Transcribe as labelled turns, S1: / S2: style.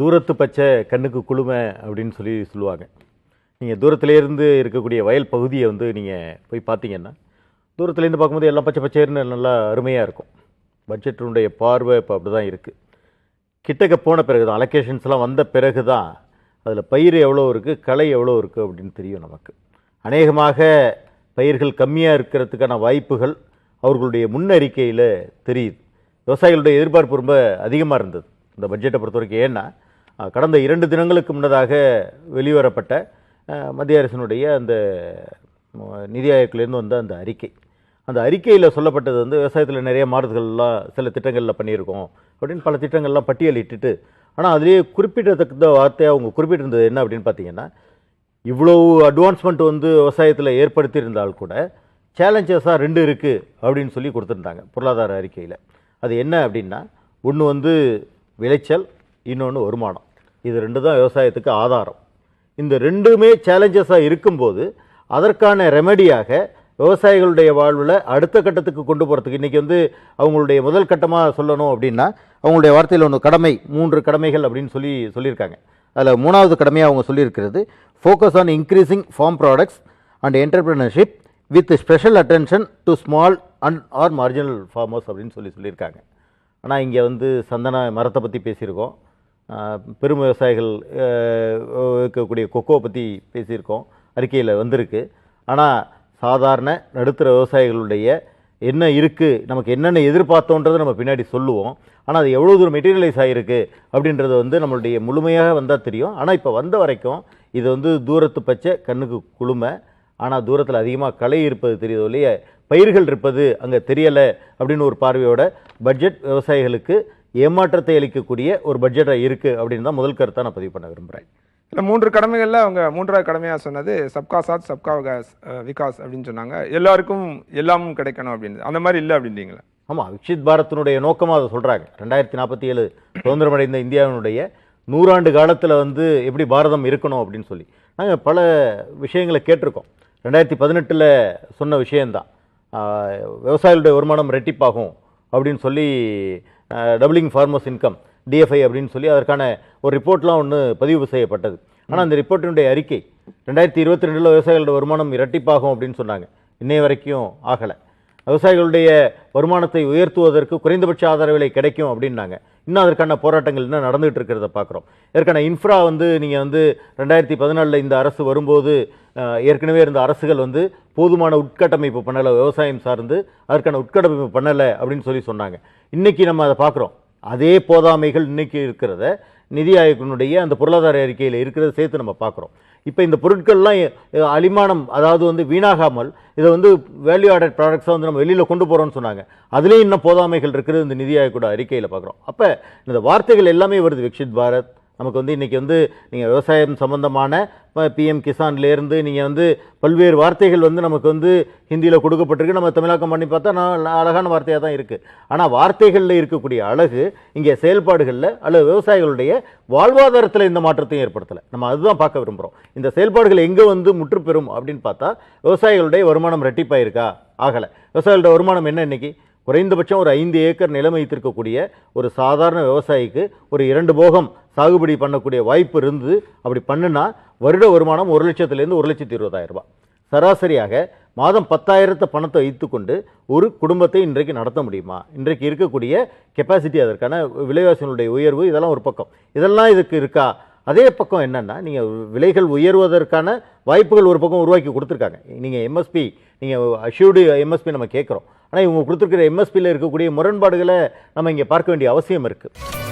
S1: தூரத்து பச்சை கண்ணுக்கு குளுமை அப்படின்னு சொல்லுவாங்க. நீங்கள் தூரத்துலேருந்து இருக்கக்கூடிய வயல் பகுதியை வந்து நீங்கள் போய் பார்த்தீங்கன்னா, தூரத்துலேருந்து பார்க்கும்போது எல்லாம் பச்சை பச்சைன்னு நல்லா அருமையாக இருக்கும். பட்ஜெட்டினுடைய பார்வை இப்போ அப்படி தான் இருக்குது. கிட்டக்க போன பிறகு தான் அலோகேஷன்ஸ்லாம் வந்த பிறகு தான் அதில் பயிர் எவ்வளோ இருக்குது, களை எவ்வளோ இருக்குது அப்படின்னு தெரியும் நமக்கு. அநேகமாக பயிர்கள் கம்மியாக இருக்கிறதுக்கான வாய்ப்புகள் அவர்களுடைய முன்னறிக்கையில் தெரியுது. விவசாயிகளுடைய எதிர்பார்ப்பு ரொம்ப அதிகமாக இருந்தது இந்த பட்ஜெட்டை பொறுத்த வரைக்கும். ஏன்னா கடந்த 2 தினங்களுக்கு முன்னதாக வெளிவரப்பட்ட மத்திய அரசினுடைய அந்த நிதி ஆயோக்கிலேருந்து வந்த அந்த அறிக்கை, அந்த அறிக்கையில் சொல்லப்பட்டது வந்து விவசாயத்தில் நிறைய மாறுதல்கள்லாம் சில திட்டங்களில் பண்ணியிருக்கோம் அப்படின்னு பல திட்டங்கள்லாம் பட்டியலிட்டுட்டு, ஆனால் அதிலேயே குறிப்பிடத்தக்க வார்த்தையாக அவங்க குறிப்பிட்டிருந்தது என்ன அப்படின்னு பார்த்தீங்கன்னா, இவ்வளோ அட்வான்ஸ்மெண்ட் வந்து விவசாயத்தில் ஏற்படுத்தியிருந்தால் கூட சேலஞ்சஸாக 2 இருக்குது அப்படின்னு சொல்லி கொடுத்துருந்தாங்க பொருளாதார அறிக்கையில். அது என்ன அப்படின்னா, ஒன்று வந்து விளைச்சல், இன்னொன்று வருமானம். இது 2 தான் விவசாயத்துக்கு ஆதாரம். இந்த 2மே சேலஞ்சஸாக இருக்கும்போது அதற்கான ரெமெடியாக விவசாயிகளுடைய வாழ்வில் அடுத்த கட்டத்துக்கு கொண்டு போகிறதுக்கு இன்றைக்கி வந்து அவங்களுடைய முதல் கட்டமாக சொல்லணும் அப்படின்னா, அவங்களுடைய வார்த்தையில் ஒன்று கடமை, 3 கடமைகள் அப்படின்னு சொல்லியிருக்காங்க. அதில் 3வது கடமையாக அவங்க சொல்லியிருக்கிறது, focus on increasing farm products and entrepreneurship with special attention to small and or marginal farmers அப்படின்னு சொல்லியிருக்காங்க. ஆனால் இங்கே வந்து சந்தன மரத்தை பற்றி பேசியிருக்கோம், பெரும் விவசாயிகள் இருக்கக்கூடிய கொக்கோ பற்றி பேசியிருக்கோம், அறிக்கையில் வந்திருக்கு. ஆனால் சாதாரண நடுத்தர விவசாயிகளுடைய என்ன இருக்குது, நமக்கு என்னென்ன எதிர்பார்த்தோன்றதை நம்ம பின்னாடி சொல்லுவோம். ஆனால் அது எவ்வளோ தூரம் மெட்டீரியலைஸ் ஆகிருக்கு அப்படின்றது வந்து நம்மளுடைய முழுமையாக வந்தால் தெரியும். ஆனால் இப்போ வந்த வரைக்கும் இது வந்து தூரத்து பச்சை கண்ணுக்கு குளுமை, ஆனால் தூரத்தில் அதிகமாக களை இருப்பது தெரியுதோ இல்லையே, பயிர்கள் இருப்பது அங்கே தெரியலை அப்படின்னு ஒரு பார்வையோட பட்ஜெட் விவசாயிகளுக்கு ஏமாற்றத்தை அளிக்கக்கூடிய ஒரு பட்ஜெட்டாக இருக்குது அப்படின்னு தான் முதல் கருத்தாக நான் பதிவு பண்ண விரும்புகிறேன்.
S2: இல்லை 3 கடமைகளில் அவங்க 3வது கடமையாக சொன்னது சப்கா சாத் சப்கா விகாஸ் அப்படின்னு சொன்னாங்க. எல்லாருக்கும் எல்லாமும் கிடைக்கணும் அப்படின்னு. அந்த மாதிரி இல்லை அப்படின்றீங்களா?
S1: ஆமாம், விக்ஷித் பாரத்தினுடைய நோக்கமாக அதை சொல்கிறாங்க. 2047 சுதந்திரமடைந்த இந்தியாவினுடைய 100 ஆண்டு காலத்தில் வந்து எப்படி பாரதம் இருக்கணும் அப்படின்னு சொல்லி நாங்கள் பல விஷயங்களை கேட்டிருக்கோம். 2018 சொன்ன விஷயந்தான், விவசாயிகளுடைய வருமானம் ரெட்டிப்பாகும் அப்படின்னு சொல்லி, டபுளிங் ஃபார்மர்ஸ் இன்கம் டிஎஃப்ஐ அப்படின்னு சொல்லி அதற்கான ஒரு ரிப்போர்ட்லாம் ஒன்று பதிவு செய்யப்பட்டது. ஆனால் அந்த ரிப்போர்ட்டினுடைய அறிக்கை 2022 விவசாயிகளோட வருமானம் இரட்டிப்பாகும் அப்படின்னு சொன்னாங்க. இன்னைய வரைக்கும் ஆகலை. விவசாயிகளுடைய வருமானத்தை உயர்த்துவதற்கு குறைந்தபட்ச ஆதார விலை கிடைக்கும் அப்படின்னாங்க. இன்னும் அதற்கான போராட்டங்கள் இன்னும் நடந்துகிட்டு இருக்கிறத பார்க்குறோம். இதற்கான இன்ஃப்ரா வந்து நீங்கள் வந்து 2014 இந்த அரசு வரும்போது ஏற்கனவே இருந்த அரசுகள் வந்து போதுமான உட்கட்டமைப்பு பண்ணலை, விவசாயம் சார்ந்து அதற்கான உட்கட்டமைப்பு பண்ணலை அப்படின்னு சொன்னாங்க. இன்றைக்கி நம்ம அதை பார்க்குறோம். அதே போதாமைகள் இன்றைக்கி இருக்கிறத நிதி ஆயோக்கினுடைய அந்த பொருளாதார அறிக்கையில் இருக்கிறத சேர்த்து நம்ம பார்க்குறோம். இப்போ இந்த பொருட்கள்லாம் அலிமானம், அதாவது வந்து வீணாகாமல் இதை வந்து வேல்யூ ஆடட் ப்ராடக்ட்ஸாக வந்து நம்ம வெளியில் கொண்டு போகிறோம்னு சொன்னாங்க. அதுலேயும் இன்னும் போதாமைகள் இருக்கிறது இந்த நிதி ஆயோக்கோட அறிக்கையில் பார்க்குறோம். அப்போ இந்த வார்த்தைகள் எல்லாமே வருது. விக்ஷித் பாரத் நமக்கு வந்து இன்றைக்கி வந்து நீங்கள் விவசாயம் சம்பந்தமான பிஎம் கிசான்லேருந்து நீங்கள் வந்து பல்வேறு வார்த்தைகள் வந்து நமக்கு வந்து ஹிந்தியில் கொடுக்கப்பட்டிருக்கு. நம்ம தமிழாக்கம் பண்ணி பார்த்தா அழகான வார்த்தையாக தான் இருக்குது. ஆனால் வார்த்தைகளில் இருக்கக்கூடிய அழகு இங்கே செயல்பாடுகளில் அல்லது விவசாயிகளுடைய வாழ்வாதாரத்தில் இந்த மாற்றத்தையும் ஏற்படுத்தலை. நம்ம அதுதான் பார்க்க விரும்புகிறோம். இந்த செயல்பாடுகள் எங்கே வந்து முற்றுப்பெறும் அப்படின்னு பார்த்தா, விவசாயிகளுடைய வருமானம் ரெட்டிப்பாயிருக்கா? ஆகலை. விவசாயிகளுடைய வருமானம் என்ன? இன்றைக்கி குறைந்தபட்சம் ஒரு 5 ஏக்கர் நிலம் வைத்திருக்கக்கூடிய ஒரு சாதாரண விவசாயிக்கு ஒரு 2 போகம் சாகுபடி பண்ணக்கூடிய வாய்ப்பு இருந்து அப்படி பண்ணுனா வருட வருமானம் 1 லட்சத்துலேருந்து 1,20,000 ரூபாய். சராசரியாக மாதம் 10,000 பணத்தை வைத்துக்கொண்டு ஒரு குடும்பத்தை இன்றைக்கு நடத்த முடியுமா? இன்றைக்கு இருக்கக்கூடிய கெப்பாசிட்டி, அதற்கான விலைவாசிகளுடைய உயர்வு, இதெல்லாம் ஒரு பக்கம். இதெல்லாம் இதுக்கு இருக்கா? அதே பக்கம் என்னென்னா, நீங்கள் விலைகள் உயர்வதற்கான வாய்ப்புகள் ஒரு பக்கம் உருவாக்கி கொடுத்துருக்காங்க. நீங்கள் எம்எஸ்பி, நீங்கள் அஷ்யூர்டு எம்எஸ்பி நம்ம கேட்குறோம். ஆனால் இவங்க கொடுத்துருக்கிற எம்எஸ்பியில் இருக்கக்கூடிய முரண்பாடுகளை நம்ம இங்கே பார்க்க வேண்டிய அவசியம் இருக்குது.